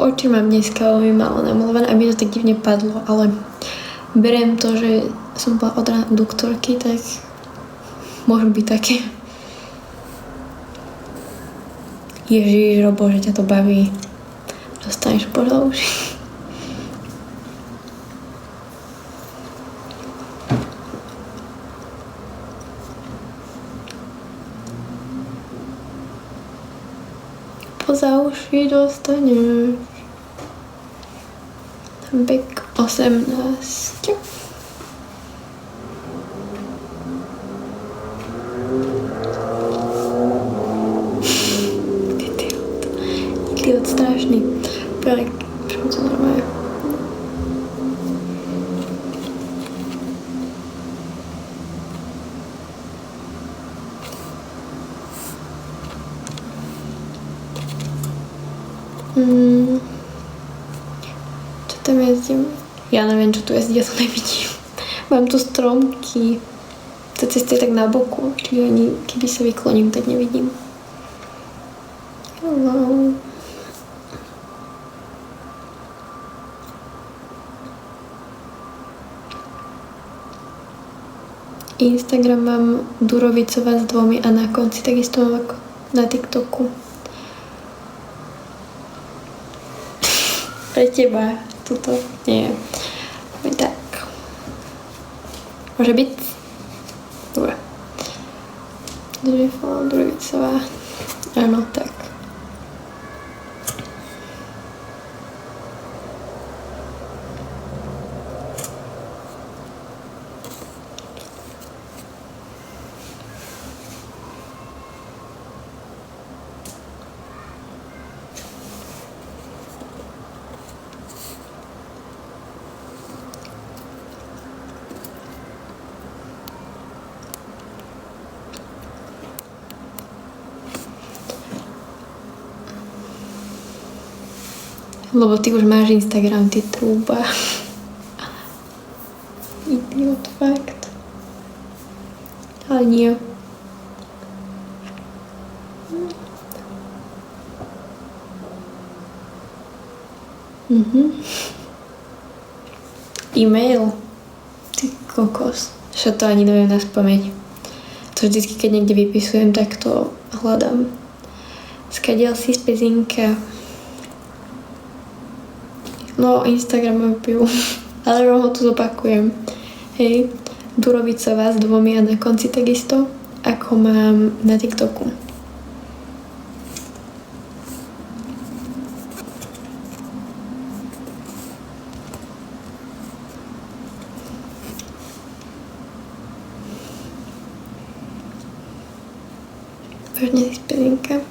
Oči mám dneska veľmi málo namalované, aby to tak divne padlo, ale beriem to, že som bola od rána u doktorky, tak môžu byť také. Ježiš, Robo, že ťa to baví. Dostaneš podľa uši. Poza uši dostaneš. Bek 18. Idiot strašný. Prek, čo to normálne. Čo tam jezdím? Ja neviem, čo tu jezdí, ja to nevidím. Mám tu stromky. Tá cesta je tak na boku, čiže ani keby sa vykloním, tak nevidím. Hello. Instagram mám Durovicová s 2 a na konci takisto mám ako na TikToku. Pre teba tuto nie. Tak. Môže byť? Dobre. Durovicová. Áno, tak. Lebo ty už máš Instagram, ty trúba. Idiot, fakt. Ale nie. E-mail. Ty kokos. Čo to ani neviem na spamäť. To vždycky, keď niekde vypisujem, tak to hľadám. Skadiaľ si z pezinka. No, Instagram mám pivu. Ale rovno to zopakujem. Hej, Durovicová s 2 a na konci takisto, ako mám na TikToku. Vážne si spelinka.